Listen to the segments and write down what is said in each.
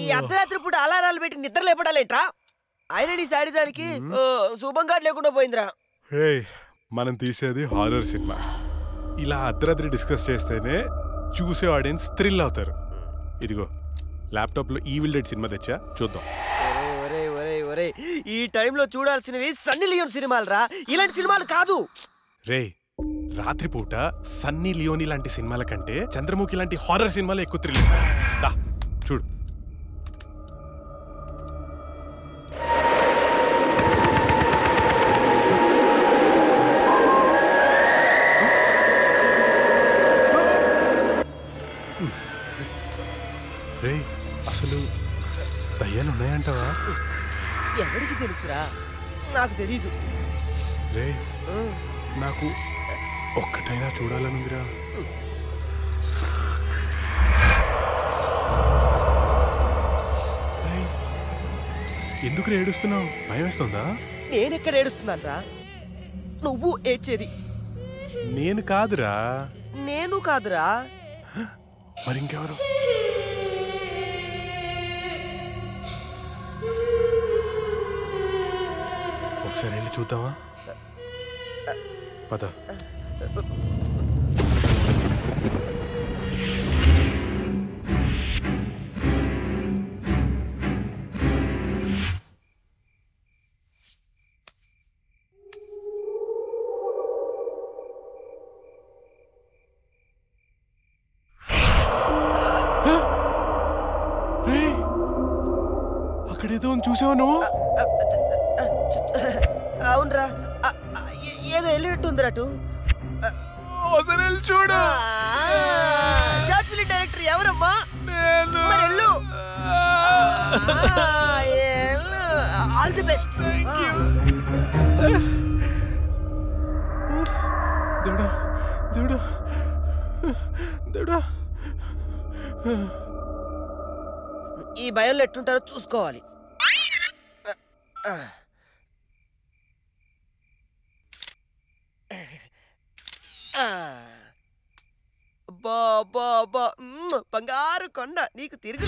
ఈ అర్ధరాత్రి పూట అలారాలు పెట్టి నిద్ర లేపడాలేట్రా? ఆయన నీ సాడిజానికి శుభంగా లేకుండా పోయిందిరా. మనం తీసేది హారర్ సినిమా. ఇలా అర్ధరాత్రి డిస్కస్ చేస్తేనే చూసే ఆడియన్స్ థ్రిల్ అవుతారు. ఇదిగో ల్యాప్టాప్లో ఈవిల్ డెడ్ సినిమా తెచ్చా, చూద్దాం. ఈ టైంలో చూడాల్సినవి సన్నీ లియోన్ సినిమాలు రా, ఇలాంటి సినిమాలు కాదు. రాత్రిపూట సన్నీ లియోని లాంటి సినిమాల కంటే చంద్రముఖి లాంటి హారర్ సినిమాలు ఎక్కువ థ్రిల్. చూడు. అసలు దయ్యాలు ఉన్నాయంటావా? ఎవరికి తెలుసురా? నాకు తెలీదు. నాకు ఒక్కటైనా చూడాలనుందిరా. ఎందుకు ఏడుస్తున్నావు? భయం వేస్తుందా? నేనెక్కడ ఏడుస్తున్నాను రా? నువ్వు ఏడ్చేది. నేను కాదురా. నేను కాదురా. మరి ఇంకెవరు? ఒకసారి వెళ్ళి చూద్దామా? పద. అక్కడేదో చూసావా నువ్వు? అవునరా, ఏదో వెళ్ళినట్టుందిరా. చూడు. షార్ట్ ఫిల్మ్ డైరెక్టర్ ఎవరమ్మా? మరి వెళ్ళు. All the best. దేవుడా దేవుడా దేవుడా. ఈ భయంలో ఎట్టుంటారో చూసుకోవాలి. బంగారు కొండ నీకు తిరిగి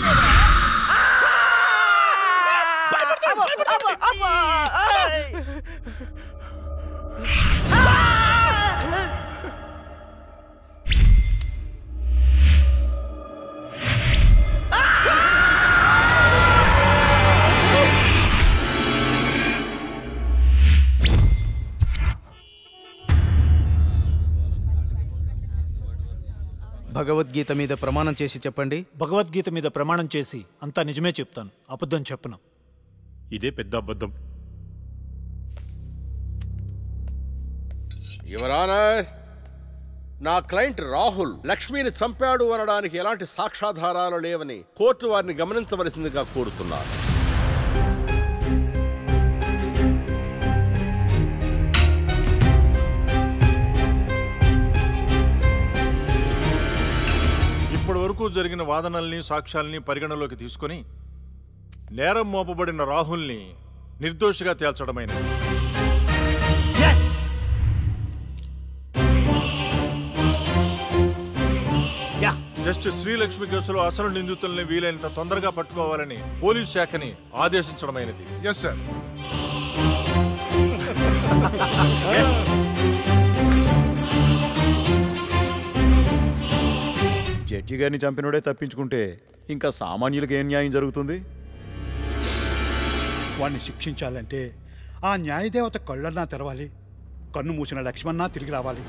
భగవద్గీత మీద ప్రమాణం చేసి చెప్పండి. భగవద్గీత మీద ప్రమాణం చేసి అంతా నిజమే చెప్తాను, అబద్ధం చెప్పను. ఇదే పెద్ద అబద్ధం. యువర్ ఆనర్, నా క్లయింట్ రాహుల్ లక్ష్మిని చంపాడు అనడానికి ఎలాంటి సాక్ష్యాధారాలు లేవని కోర్టు వారిని గమనించవలసిందిగా కోరుతున్నారు. ఇప్పటి వరకు జరిగిన వాదనల్ని సాక్ష్యాల్ని పరిగణలోకి తీసుకుని నేరం మోపబడిన రాహుల్ని నిర్దోషిగా తేల్చడమైనది. జస్టిస్ శ్రీలక్ష్మి కేసులో అసలు నిందితుల్ని వీలైనంత తొందరగా పట్టుకోవాలని పోలీస్ శాఖని ఆదేశించడమైనది. Yes sir. జడ్జి గారిని చంపినోడే తప్పించుకుంటే ఇంకా సామాన్యులకు ఏం న్యాయం జరుగుతుంది? వాడిని శిక్షించాలంటే ఆ న్యాయదేవత కళ్ళన్నా తెరవాలి, కన్ను మూసిన లక్ష్మణ తిరిగి రావాలి.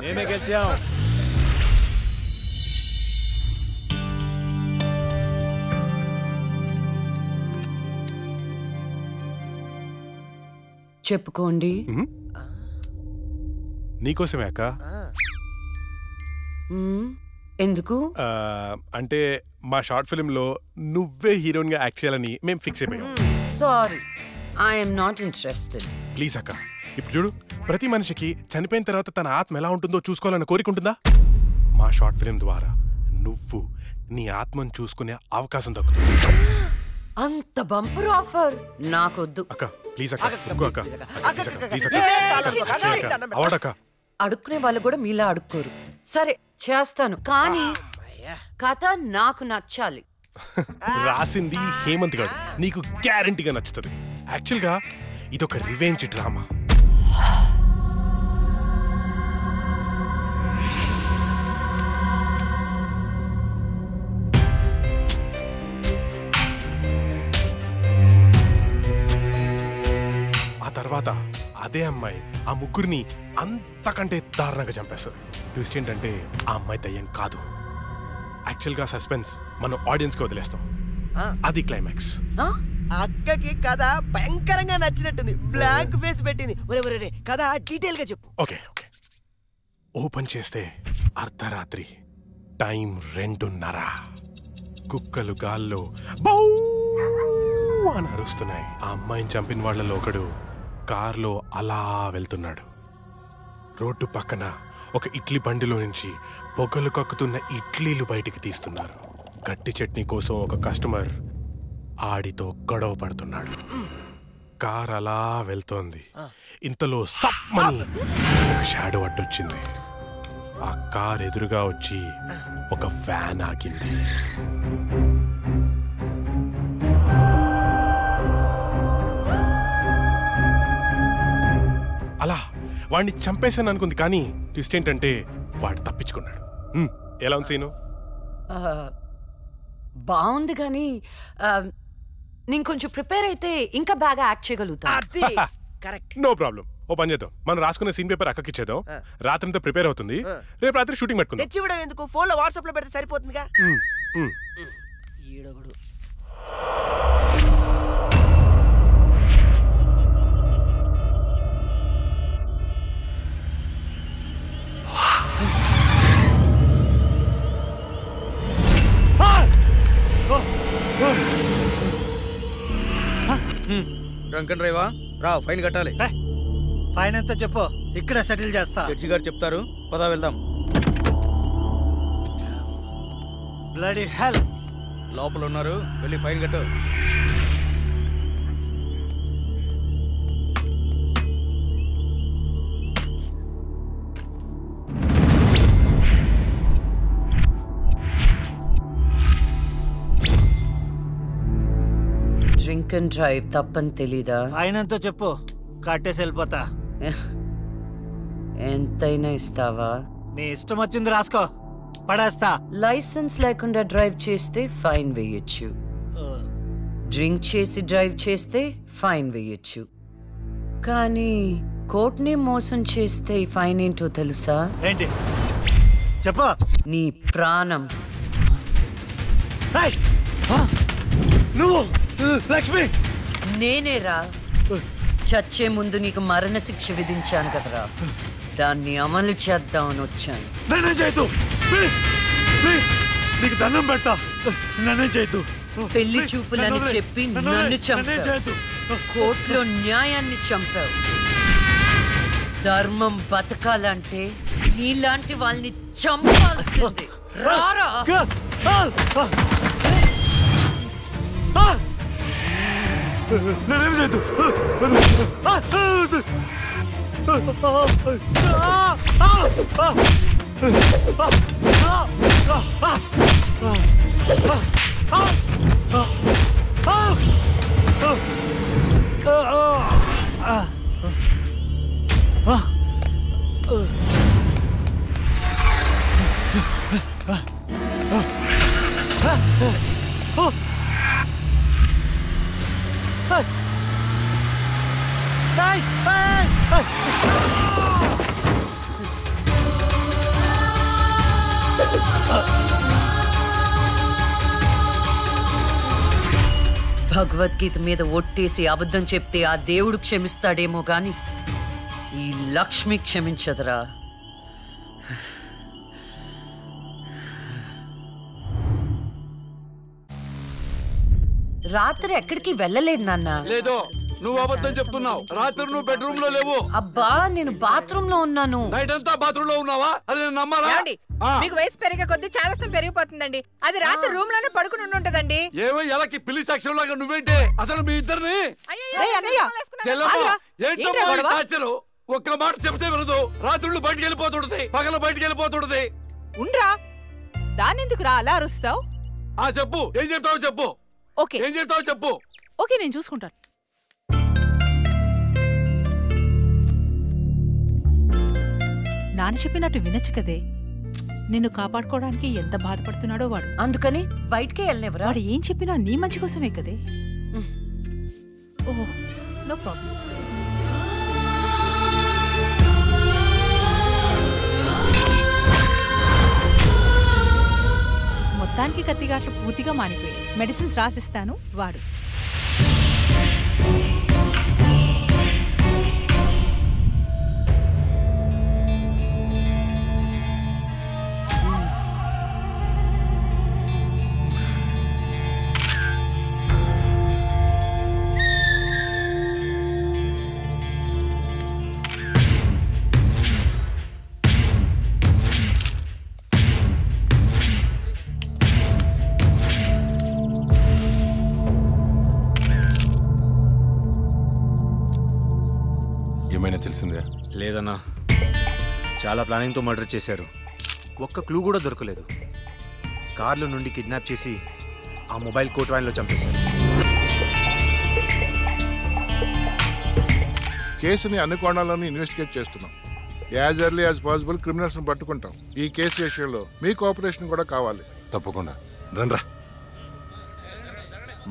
మేమే గెలిచాం. చెప్పుకోండి. నీకోసమే అక్క. ఎందుకు? అంటే మా షార్ట్ ఫిల్మ్ లో నువ్వే హీరోయిన్ గా యాక్ట్ చేయాలని మేము ఫిక్స్ అయిపోయాం. Sorry, I'm not interested. Please అక్క, ఇప్పుడు చూడు, ప్రతి మనిషికి చనిపోయిన తర్వాత తన ఆత్మ ఎలా ఉంటుందో చూసుకోవాలని కోరిక ఉంటుందా? మా షార్ట్ ఫిల్మ్ ద్వారా నువ్వు నీ ఆత్మను చూసుకునే అవకాశం దక్కుతుంది. అంత బంపర్ ఆఫర్ నాకొద్దు. అక్క ప్లీజ్ అక్క ఇంకో అక్క ప్లీజ్ అక్క అడుక్కునే వాళ్ళు కూడా మీలా అడుక్కోరు. సరే చేస్తాను, కానీ కథ నాకు నచ్చాలి. రాసింది హేమంత్ గారు, నీకు గ్యారంటీగా నచ్చుతుంది. యాక్చువల్గా ఇదొక రివెంజ్ డ్రామా. ఆ తర్వాత అదే అమ్మాయి ఆ ముగ్గురిని అంతకంటే దారుణంగా చంపేస్తుంది. ట్విస్ట్ ఏంటంటే ఆ అమ్మాయి దయ్యం కాదు. యాక్చువల్గా సస్పెన్స్ మనం ఆడియన్స్కి వదిలేస్తాం. అది క్లైమాక్స్. అక్కకి కథ భయంకరంగా నచ్చినట్టుంది. బ్లాంక్ ఫేస్ పెట్టింది. ఒరే కథ డీటెయిల్ గా చెప్పు. ఓకే ఓపెన్ చేస్తే అర్ధరాత్రి, టైం 2:30. కుక్కలు గాల్లో బౌ అని అరుస్తున్నాయి. ఆ అమ్మాయిని చంపిన వాళ్ళలో ఒకడు కార్లో అలా వెళ్తున్నాడు. రోడ్డు పక్కన ఒక ఇడ్లీ బండిలో నుంచి పొగలు కక్కుతున్న ఇడ్లీలు బయటికి తీస్తున్నారు. గట్టి చట్నీ కోసం ఒక కస్టమర్ ఆడితో గొడవ పడుతున్నాడు. కార్ అలా వెళ్తోంది. ఇంతలో సమ్మని ఒక షాడో అడ్డొచ్చింది. ఆ కార్ ఎదురుగా వచ్చి ఒక ఫ్యాన్ ఆగింది. అలా వాడిని చంపేశాను అనుకుంది, కానీ ట్విస్ట్ ఏంటంటే వాడు తప్పించుకున్నాడు. ఎలా ఉంది సీను? బాగుంది, కానీ నేను కొంచెం ప్రిపేర్ అయితే ఇంకా బాగా యాక్ట్ చేయగలుగుతా. No problem. ఓ పని చేద్దాం, మనం రాసుకున్న సీన్ పేపర్ అక్కకి ఇచ్చేద్దాం. రాత్రంతా ప్రిపేర్ అవుతుంది. రేపు రాత్రి షూటింగ్ పెట్టుకుందాం. తెచ్చివ్వడం ఎందుకు, ఫోన్ లో వాట్సాప్ లో పెడితే సరిపోతుందిగా. ఈడొకడు డ్రంక్ అండ్ డ్రైవా రా, ఫైన్ కట్టాలి. ఫైన్ ఎంత చెప్పు, ఇక్కడ సెటిల్ చేస్తా. జడ్జి గారు చెప్తారు, పదా వెళ్దాం. బ్లడీ హెల్, లోపల ఉన్నారు, వెళ్ళి ఫైన్ కట్టు. డ్రింక్ అండ్ డ్రైవ్ తప్పని తెలీదా? ఫైన్ ఎంతో చెప్పు, కట్టేసి వెళ్ళిపోతా. ఎంతైనా ఇస్తావా? నీ ఇష్టం వచ్చింది రాసుకో, పడేస్తా. లైసెన్స్ లేకుండా డ్రైవ్ చేస్తే ఫైన్ వేయొచ్చు, డ్రింక్ చేసి డ్రైవ్ చేస్తే ఫైన్ వేయొచ్చు, కానీ కోర్టుని మోసం చేస్తే ఈ ఫైన్ ఏంటో తెలుసా? ఏంటి చెప్పు. నీ ప్రాణం. నువ్వు లక్ష్మి? నేనేరా, చచ్చే ముందు నీకు మరణ శిక్ష విధించాను కదరా, దాన్ని అమలు చేద్దామని వచ్చాను. నన్నేం చేయొద్దు ప్లీజ్, ప్లీజ్ నీకు దండం పెడతా, నన్నేం చేయొద్దు. పెళ్లి చూపులని చెప్పి నన్ను చంపావు, కోర్టులో న్యాయాన్ని చంపావు. ధర్మం బతకాలంటే నీలాంటి వాళ్ళని చంపాల్సిందే. రారా. నన్నేం చేయొద్దు. భగవద్గీత మీద ఒట్టేసి అబద్ధం చెప్తే ఆ దేవుడు క్షమిస్తాడేమో గాని ఈ లక్ష్మి క్షమించదురా. రాత్రి ఎక్కడికి వెళ్ళలేదు నాన్న. లేదు, నువ్వు అబద్ధం చెప్తున్నావు. రాత్రి నువ్వు బెడ్రూమ్ లో లేవు. అబ్బా, నేను బాత్రూమ్ లో ఉన్నాను. నైట్ అంతా బాత్రూమ్ లో ఉన్నావా? అది నేను నమ్మాలా? మీకు వయసు పెరిగే కొద్దీ చాదస్తం పెరిగిపోతుందండి. అది రాత్రి రూమ్ లోనే పడుకుని ఉంటదండి. ఏమో ఎలాకి పిల్లి సాక్ష్యం లాగా నువ్వేంటే అసలు మీ ఇద్దరిని ఒక్క మాట చెప్తే వినదు. రాత్రులు బయటికి వెళ్ళిపోతుంటది, పగల బయటికి వెళ్ళిపోతుంటది. ఉండ్రా, దానెందుకు రా అలా అరుస్తావు? చెప్పు, ఏం చెప్తావు చెప్పు. ఓకే, ఏం చెప్తావు చెప్పు. ఓకే, నేను చూసుకుంటాను. నాన్న చెప్పినట్టు వినొచ్చు కదే. నిన్ను కాపాడుకోవడానికి ఎంత బాధపడుతున్నాడో వాడు. అందుకని బయటికే వెళ్ళనివ్వరా? వాడు ఏం చెప్పినా నీ మంచి కోసమే కదే. ఓహో, నో ప్రాబ్లం. మొత్తానికి కత్తిగాట్లు పూర్తిగా మానిపోయాయి. మెడిసిన్స్ రాసిస్తాను, వాడు. లేదన్నా, చాలా ప్లానింగ్తో మర్డర్ చేశారు. ఒక్క క్లూ కూడా దొరకలేదు. కార్లో నుండి కిడ్నాప్ చేసి ఆ మొబైల్ కోట్ వ్యాన్లో చంపేశారు. కేసుని అన్ని కోణాల్లోనూ ఇన్వెస్టిగేట్ చేస్తున్నాం. యాజ్ ఎర్లీ యాజ్ పాసిబుల్ క్రిమినల్స్ని పట్టుకుంటాం. ఈ కేసు విషయంలో మీ కోఆపరేషన్ కూడా కావాలి. తప్పకుండా రండ్రా.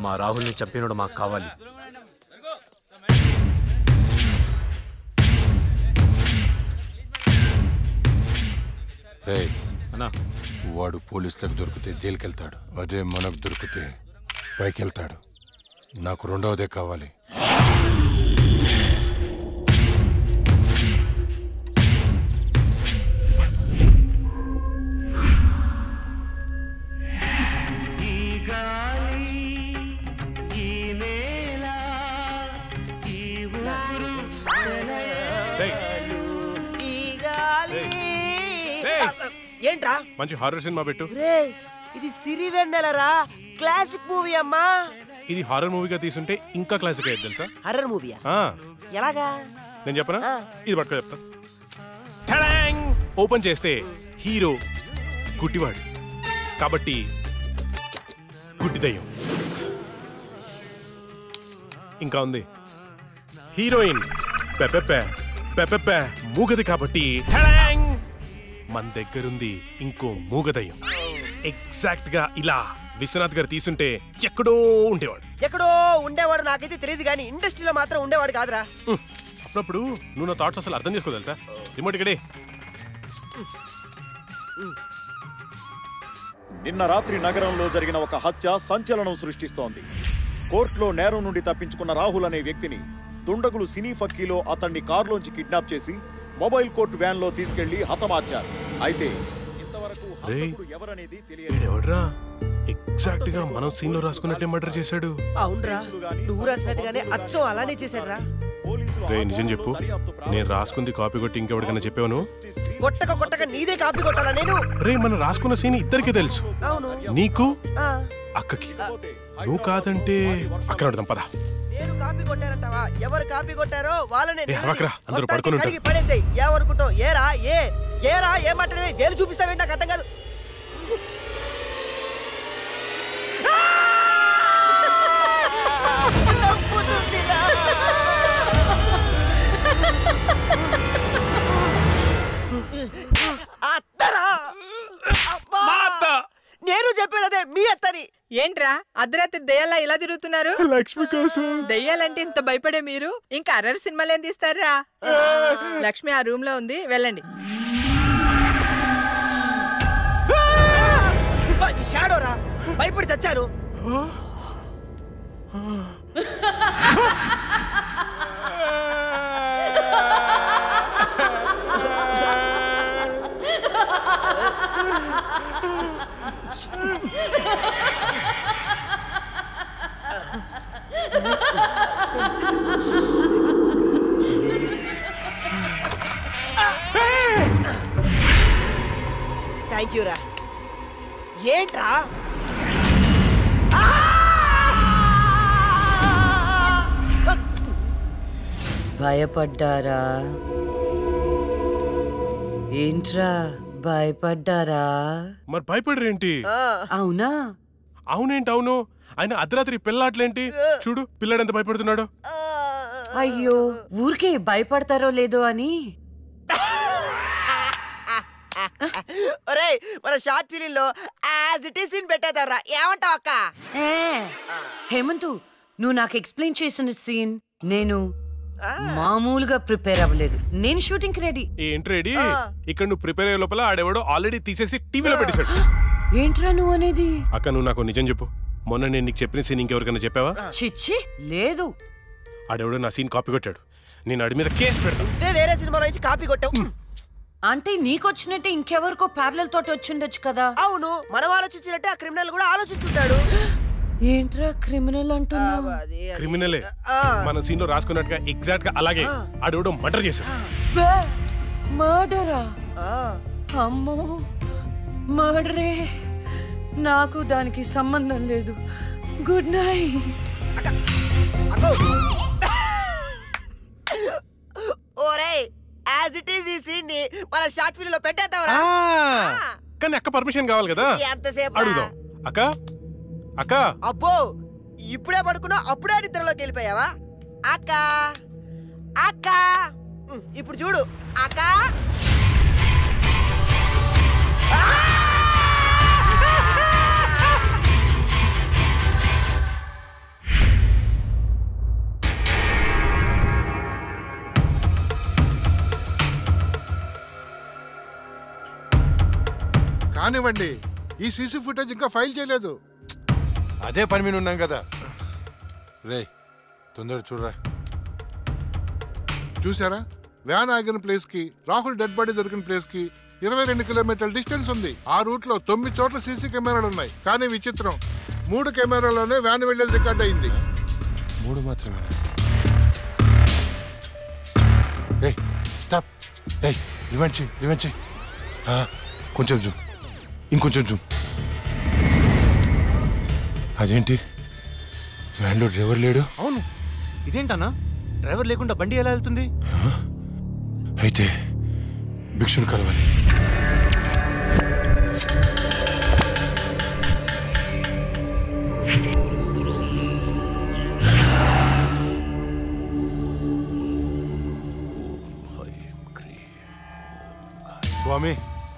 మా రాహుల్ని చంపినోడు మాకు కావాలి. అన్నా, వాడు పోలీసులకు దొరికితే జైలుకి వెళ్తాడు. అదే మనకు దొరికితే పైకి వెళ్తాడు. నాకు రెండవదే కావాలి. ఏంట్రా మంచి హారర్ సినిమా పెట్టు. ఇది సిరివెన్నెలరా, క్లాసిక్ మూవీ అమ్మా. ఇది హారర్ మూవీగా తీసుంటే ఇంకా క్లాసిక్ అయ్యేది తెలుసా? హారర్ మూవీయా? ఎలాగా నేను చెప్పనా? ఇది పట్టుకో చెప్తా. ఓపెన్ చేస్తే హీరో గుడ్డివాడు కాబట్టి గుడ్డి దయ్యం. ఇంకా ఉంది హీరోయిన్ పెపెపె మూగది కాబట్టి మన దగ్గరుంది ఇంకో మూగదయ్యం. ఎగ్జాక్ట్ గా ఇలా విశ్వనాథ్ గారు తీసుంటే ఎక్కడో ఉండేవాడు. నాకైతే తెలియదు కానీ ఇండస్ట్రీలో మాత్రం ఉండేవాడు కాదురా. అప్పుడప్పుడు నువ్వు నా థాట్స్ అసలు అర్థం చేసుకో తెలుసా? రిమోట్ ఇక్కడే. నిన్న రాత్రి నగరంలో జరిగిన ఒక హత్య సంచలనం సృష్టిస్తోంది. కోర్టులో నేరం నుండి తప్పించుకున్న రాహుల్ అనే వ్యక్తిని దుండగులు సినీ ఫక్కీలో అతన్ని కారులోంచి కిడ్నాప్ చేసి మొబైల్ కోర్టు వ్యాన్ లో తీసుకెళ్లి హతమార్చారు. అయితే ఇంతవరకు ఎవరనేది తెలియదు. ఎగ్జాక్ట్ గా మనం సీన్ లో రాసుకున్నట్టే మర్డర్ చేశాడు. అవునరా, నువ్వు రాసినట్టుగానే అచ్చం అలానే చేశాడురా. రే నిజం చెప్పు, నేను రాసుకుంది కాపీ కొట్టి ఇంకెవరికైనా చెప్పాను? కొట్టక నీదే కాపీ కొట్టాలా నేను? రే మనం రాసుకున్న సీన్ ఇద్దరికి తెలుసు. అవును, నీకు అక్కకి. నువ్వు కాదంటే అక్కడ అడదాం పద. నేను కాపీ కొట్టారంటావా? ఎవరు కాపీ కొట్టారో వాళ్ళనే అందరూ పడుకుని పడేసాయి. ఏమనుకుంటావు? ఏరా ఏ మాట్లాడే వేలు చూపిస్తావేంటి? నాకు అర్థం కాదు. నేను చెప్పేది అదే, మీ అత్తని. ఏంట్రా అర్ధరాత్రి దయ్యాలా ఇలా తిరుగుతున్నారు? లక్ష్మి కోసం. దయ్యాలంటే ఇంత భయపడే మీరు ఇంకా అర్రర్ సినిమాలు ఏం తీస్తారా? లక్ష్మి ఆ రూమ్ లో ఉంది, వెళ్ళండి. షాడోరా, భయపడి చచ్చాను. థ్యాంక్ యూ రా. ఏంట్రా భయపడ్డారా? ఏంట్రా భయపడ్డారా? మరి భయపడరేంటి? అవునా? అవునేంటి అవును. ఆయన అర్ధరాత్రి పిల్లాట్లేంటి? చూడు పిల్లాడు ఎంత భయపడుతున్నాడు. అయ్యో ఊరికే భయపడతారో లేదో అని. ఒరేయ్ మన షార్ట్ ఫిలిం లో యాజ్ ఇట్ ఈస్ సీన్ పెట్టేదారా, ఏమంటావు అక్క? హేమంతు నువ్వు నాకు ఎక్స్ప్లెయిన్ చేసిన సీన్ నేను మామూలుగా ప్రిపేర్ అవ్వలేదు. నేను షూటింగ్ కి రెడీ. ఏంటి రెడీ? ఇక్కడ నువ్వు ప్రిపేర్ అయ్యే లోపల ఆడెవడో ఆల్రెడీ తీసేసి టీవీలో పెట్టేశాడు. ఏంట్రా నువ్వు అనేది? అక్క నువ్వు నాకు నిజం చెప్పు, మొన్న నేను నీకు చెప్పిన సీన్ ఇంకెవరికైనా చెప్పావా? చిచ్చి లేదు. ఆడెవడో నా సీన్ కాపీ కొట్టాడు. నేను ఆడి మీద కేసు పెడతాను. వేరే సినిమాలో నుంచి కాపీ కొట్టావు అంటే నీకొచ్చినట్టే ఇంకెవరికో ప్యారలల్ తోటి వచ్చిండొచ్చు కదా. అవును, మనం ఆలోచించినట్టే ఆ క్రిమినల్ కూడా ఆలోచించుంటాడు. ఏంట్రా క్రిమినల్ అంటున్నావు? క్రిమినలే మన సీన్ లో రాసుకున్నట్టుగా ఎగ్జాక్ట్ గా అలాగే ఆడెవడో మర్డర్ చేశాడు. మర్డరా? అమ్మో మర్డరే. నాకు దానికి సంబంధం లేదు. Good night. ఓరేయ్ యాజ్ ఇట్ ఈస్ ఈ సీన్ ని మన షార్ట్ ఫిల్మ్ లో పెట్టేద్దాంరా. కానీ అక్క పర్మిషన్ కావాలి కదా. ఎంతసేపు అడుగుదాం. అక్క అక్క. అబ్బో ఇప్పుడే పడుకున్నా అప్పుడే నిద్రలోకి వెళ్ళిపోయావా? అక్క అక్క ఇప్పుడు చూడు అక్క. కానివ్వండి, ఈ సీసీ ఫుటేజ్ ఇంకా ఫైల్ చేయలేదు. అదే పని మీద ఉన్నాం కదా. రే తొందర చూడరా. చూసారా, వ్యాన్ ఆగిన ప్లేస్ కి రాహుల్ డెడ్ బాడీ దొరికిన ప్లేస్ కి 22 కిలోమీటర్ల డిస్టెన్స్ ఉంది. ఆ రూట్ లో 9 చోట్ల సీసీ కెమెరాలు ఉన్నాయి. కానీ విచిత్రం, 3 కెమెరాలోనే వ్యాన్ వెళ్ళేది రికార్డ్ అయింది. 3 మాత్రమే. రే స్టాప్. రివెంజ్ కొంచెం జూమ్, ఇంకొంచెం జూమ్. అదేంటి వ్యాన్లో డ్రైవర్ లేడు? అవును, ఇదేంటన్నా డ్రైవర్ లేకుండా బండి ఎలా వెళ్తుంది? అయితే భిక్షుని కలవాలి. స్వామి,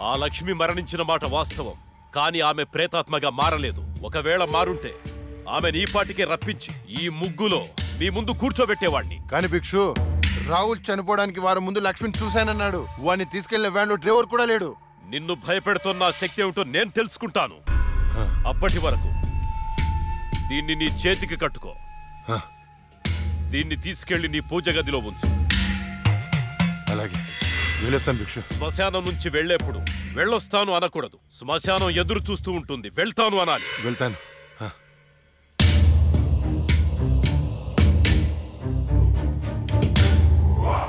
ఆ లక్ష్మి మరణించిన మాట వాస్తవం, కానీ ఆమె ప్రేతాత్మగా మారలేదు. ఒకవేళ మారుంటే ఆమెను ఈ పాటికే రప్పించి ఈ ముగ్గులో మీ ముందు కూర్చోబెట్టేవాడిని. కానీ భిక్షు, రాహుల్ చనిపోవడానికి వారం ముందు లక్ష్మిని చూశానన్నాడు. వాడిని తీసుకెళ్లే వ్యాన్లో డ్రైవర్ కూడా లేడు. నిన్ను భయపెడుతున్న శక్తి ఏమిటో నేను తెలుసుకుంటాను. అప్పటి వరకు దీన్ని నీ చేతికి కట్టుకో. దీన్ని తీసుకెళ్లి నీ పూజ గదిలో ఉంచు. అలాగే వెళ్ళొస్తాను భిక్షు. శ్మశానం నుంచి వెళ్లేప్పుడు వెళ్ళొస్తాను అనకూడదు. శ్మశానం ఎదురు చూస్తూ ఉంటుంది, వెళ్తాను అనాలి. వెళ్తాను.